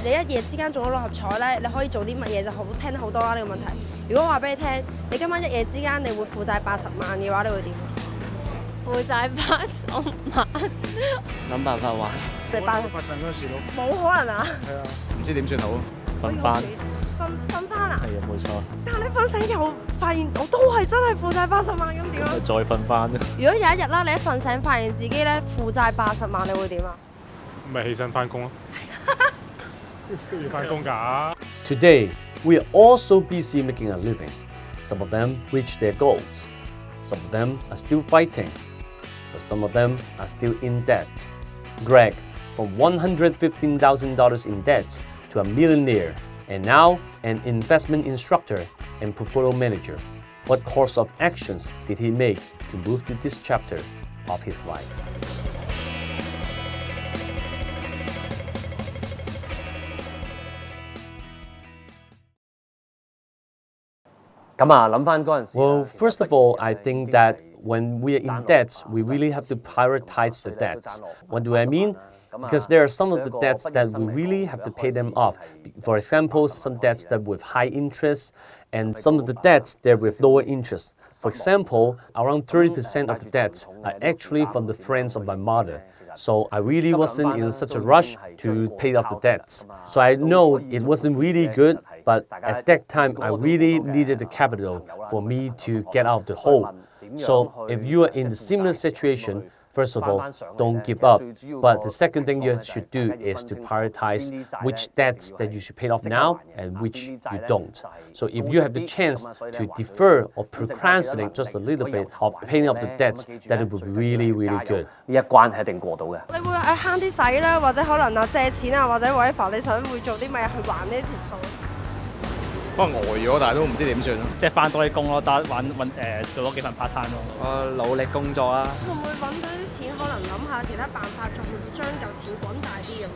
你一夜之間中咗六合彩咧，你可以做啲乜嘢就好聽得好多啦呢個問題。如果我話俾你聽，你今晚一夜之間你會負債80萬嘅話，你會點？負債80萬，諗辦法還。你8發生嗰時咯。冇可能啊！係啊，唔知點算好。瞓翻。瞓翻啊！係啊，冇錯。但係你瞓醒又發現我都係真係負債80萬咁點啊？再瞓翻。如果有一日啦，你一瞓醒發現自己咧負債80萬，你會點啊？咪起身翻工咯。都要翻工㗎。Today, we are all so busy making a living. Some of them reach their goals. Some of them are still fighting. But some of them are still in debt. Greg, from $115,000 in debt to a millionaire, and now an investment instructor and portfolio manager. What course of actions did he make to move to this chapter of his life? 咁啊，諗翻嗰陣時。Well, first of all, I think that when we are in debt, we really have to prioritize the debts. What do I mean? Because there are some of the debts that we really have to pay them off. For example, some debts that with high interest and some of the debts that with lower interest. For example, around 30% of the debts are actually from the friends of my mother. So I really wasn't in such a rush to pay off the debts. So I know it wasn't really good, but at that time I really needed the capital for me to get out of the hole. So if you are in the similar situation, first of all, don't give up. But the second thing you should do is to prioritize which debts that you should pay off now and which you don't. So if you have the chance to defer or procrastinate just a little bit of paying off the debts, that would be really, really good. 呢一關係一定過到嘅。你會慳啲使啦，或者可能借錢啊，或者whatever你想會做啲乜嘢去還呢條數？可能呆咗，但係都唔知點算咯。即係翻多啲工咯，做多幾份 part time 咯。努力工作啦。會唔會揾到啲錢，可能諗下其他辦法，仲會將嚿錢滾大啲咁樣？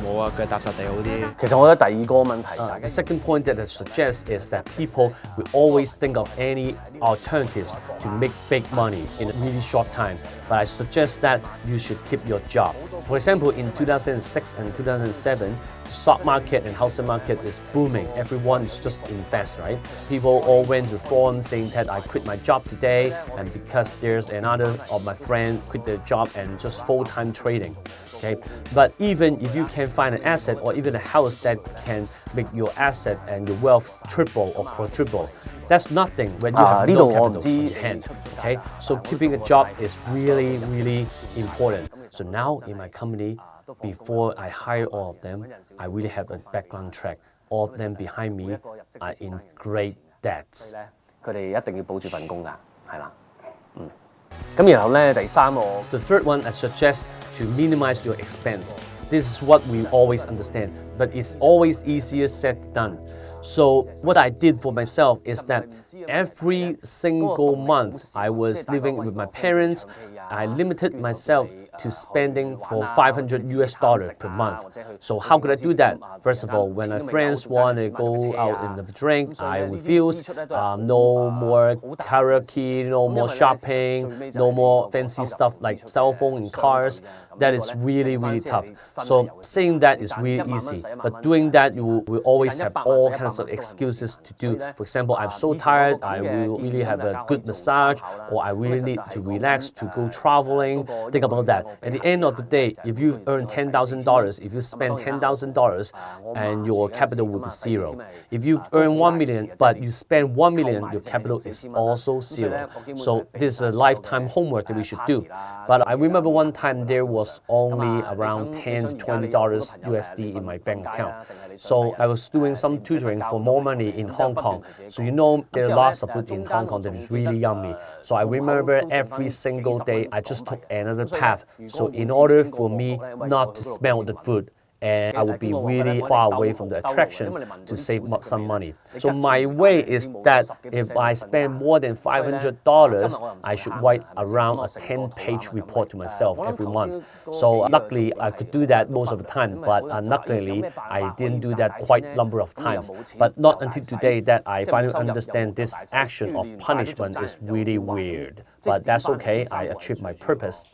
冇啊，腳踏實地好啲。其實我覺得第二個問題， The second point that I suggest is that people will always think of any alternatives to make big money in a really short time. But I suggest that you should keep your job. For example, in 2006 and 2007, the stock market and housing market is booming. Everyone is just invest, right? People all went to forums saying that I quit my job today, and because there's another of my friend quit their job and just full-time trading. Okay, but even if you can find an asset or even a house that can make your asset and your wealth triple or quadruple, that's nothing when you have no capital in hand. Okay, so keeping a job is really, really important. So now in my company, before I hire all of them, I really have a background track. All of them behind me are in great debts. 佢哋一定要保住份工㗎，係啦，咁然後咧，第三個 The third one, I suggest to minimize your expense. This is what we always understand, but it's always easier said than done. So what I did for myself is that every single month I was living with my parents. I limited myself to spending for $500 per month. So how could I do that? First of all, when my friends want to go out and have a drink, I refuse. No more karaoke, no more shopping, no more fancy stuff like cell phone and cars. That is really, really tough. So saying that is really easy, but doing that you will always have all kinds of excuses to do. For example, I'm so tired, I will really have a good massage, or I really need to relax to go traveling. Think about that. At the end of the day, if you earn $10,000, if you spend $10,000, and your capital will be zero. If you earn 1 million, but you spend 1 million, your capital is also zero. So this is a lifetime homework that we should do. But I remember one time there was only around $10 to $20 USD in my bank account. So I was doing some tutoring for more money in Hong Kong. So you know there are lots of food in Hong Kong that is really yummy. So I remember every single day I just took another path. So in order for me not to smell the food, and I would be really far away from the attraction to save some money. So my way is that if I spend more than $500, I should write around a 10-page report to myself every month. So luckily I could do that most of the time, but unluckily I didn't do that quite a number of times. But not until today that I finally understand this action of punishment is really weird. But that's okay, I achieved my purpose.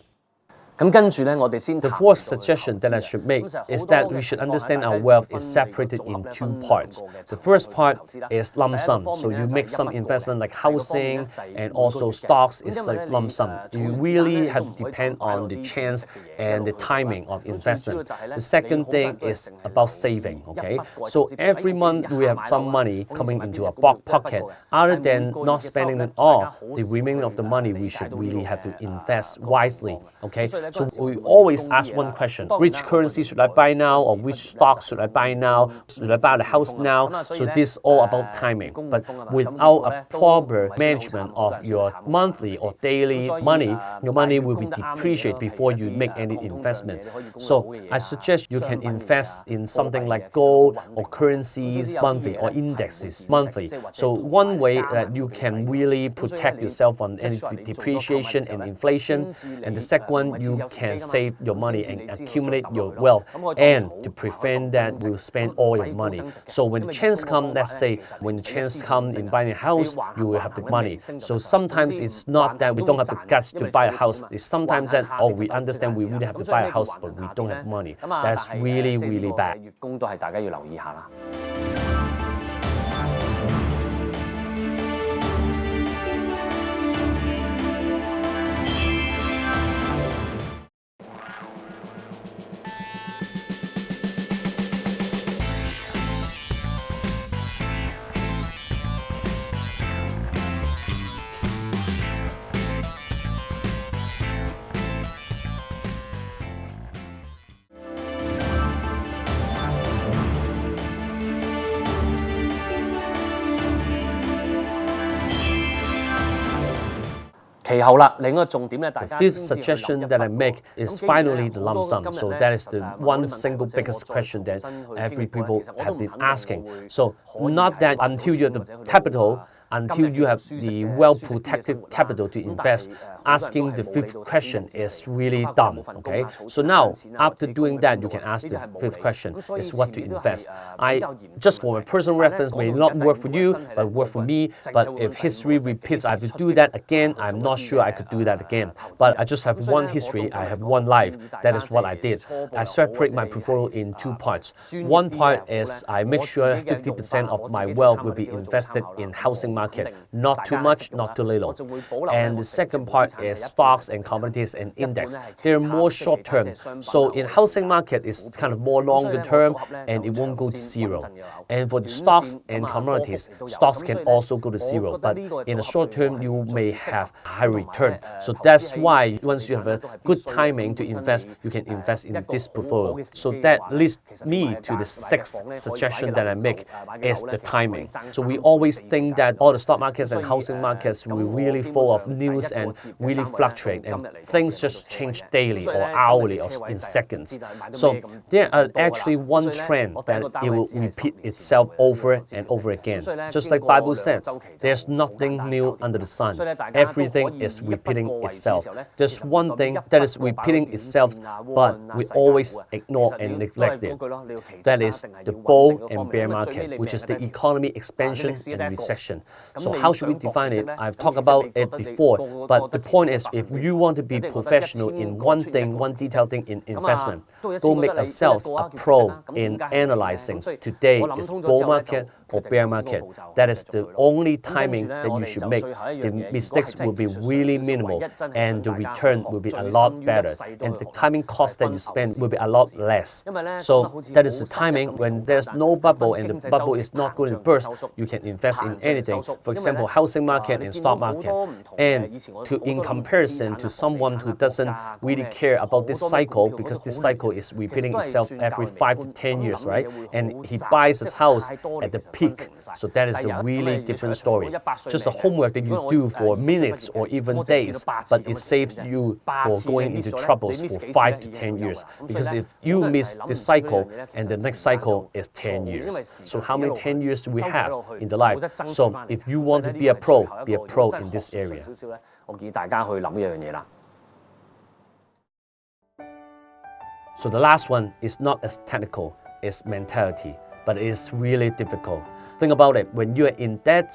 咁跟住咧，我哋先 The fourth suggestion that I should make is that we should understand our wealth is separated in two parts. The first part is lump sum. So you make some investment like housing and also stocks is like lump sum. You really have to depend on the chance and the timing of investment. The second thing is about saving, okay? So every month we have some money coming into our pocket. Other than not spending it all, the remaining of the money we should really have to invest wisely, okay? So we always ask one question: which currency should I buy now, or which stock should I buy now? Should I buy the house now? So this is all about timing. But without a proper management of your monthly or daily money, your money will be depreciated before you make any investment. So I suggest you can invest in something like gold or currencies monthly or indexes monthly. So one way that you can really protect yourself from any depreciation and inflation, and the second one, you can save your money and accumulate your wealth, and to prevent that you spend all your money. So when the chance comes, let's say when the chance comes in buying a house, you will have the money. So sometimes it's not that we don't have the guts to buy a house. It's sometimes that, oh, we understand we really have to buy a house, but we don't have money. That's really, really bad. 月供都係大家要留意下啦。其後啦，另一個重點咧，大 The 家 fifth suggestion that I make is finally the lump sum. So that is the one single biggest question that every people have been asking. So not that until you have the capital, until you have the well-protected capital to invest, asking the fifth question is really dumb, okay? So now, after doing that, you can ask the fifth question, is what to invest. Just for my personal reference, may not work for you, but work for me. But if history repeats, I have to do that again, I'm not sure I could do that again. But I just have one history, I have one life. That is what I did. I separate my portfolio in two parts. One part is I make sure 50% of my wealth will be invested in housing market. Not too much, not too little. And the second part is stocks and commodities and index. They're more short term. So in housing market, it's kind of more longer term and it won't go to zero. And for the stocks and commodities, stocks can also go to zero. But in the short term, you may have high return. So that's why once you have a good timing to invest, you can invest in this portfolio. So that leads me to the sixth suggestion that I make is the timing. So we always think that all the stock markets and housing markets will really full of news and really fluctuate, and things just change daily or hourly or in seconds. So there are actually one trend that it will repeat itself over and over again. Just like Bible says, there's nothing new under the sun. Everything is repeating itself. There's one thing that is repeating itself, but we always ignore and neglect it. That is the bull and bear market, which is the economy expansion and recession. So how should we define it? I've talked about it before, but the point is, if you want to be professional in one thing, one detailed thing in investment, don't make ourselves a pro in analyzing today is bull market or bear market. That is the only timing that you should make. The mistakes will be really minimal and the return will be a lot better. And the timing cost that you spend will be a lot less. So that is the timing when there's no bubble and the bubble is not going to burst, you can invest in anything. For example, housing market and stock market. And in comparison to someone who doesn't really care about this cycle, because this cycle is repeating itself every 5 to 10 years, right? And he buys his house at the peak. So that is a really different story. Just the homework that you do for minutes or even days, but it saves you for going into troubles for 5 to 10 years. Because if you miss this cycle and the next cycle is 10 years. So how many 10 years do we have in the life? So if you want to be a pro in this area. 我建議大家去諗一樣嘢啦。 So the last one is not as technical, it's mentality, but it's really difficult. Think about it, when you are in debt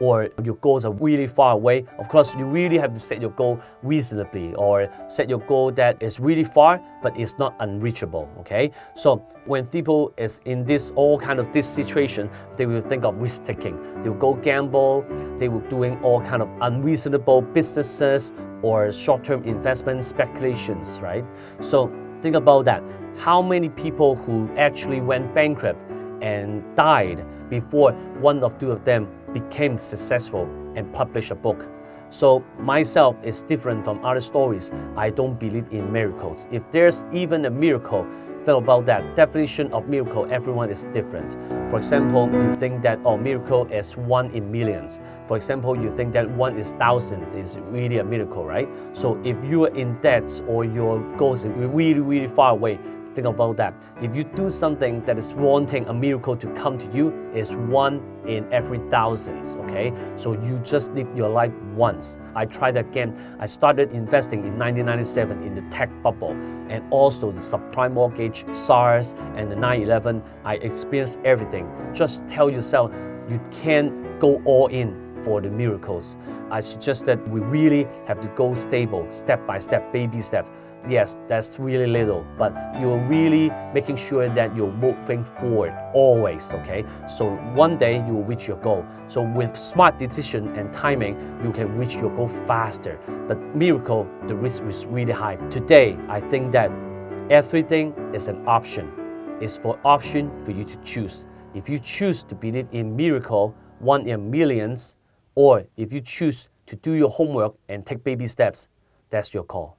or your goals are really far away, of course, you really have to set your goal reasonably or set your goal that is really far, but it's not unreachable, okay? So when people is in this all kind of this situation, they will think of risk taking. They will go gamble, they will doing all kind of unreasonable businesses or short-term investment speculations, right? So think about that. How many people who actually went bankrupt and died before one or two of them became successful and published a book? So myself is different from other stories. I don't believe in miracles. If there's even a miracle, think about that. Definition of miracle, everyone is different. For example, you think that miracle is 1 in millions. For example, you think that 1 is thousands is really a miracle, right? So if you are in debt or your goals are really, really far away, think about that. If you do something that is wanting a miracle to come to you, it's 1 in every thousands, okay? So you just live your life once. I tried again. I started investing in 1997 in the tech bubble and also the subprime mortgage, SARS, and the 9/11. I experienced everything. Just tell yourself you can't go all in for the miracles. I suggest that we really have to go stable, step by step, baby steps. Yes, that's really little, but you're really making sure that you're moving forward always, okay? So one day you will reach your goal. So with smart decision and timing, you can reach your goal faster. But miracle, the risk is really high. Today, I think that everything is an option. It's for option for you to choose. If you choose to believe in miracle, 1 in millions, or if you choose to do your homework and take baby steps, that's your call.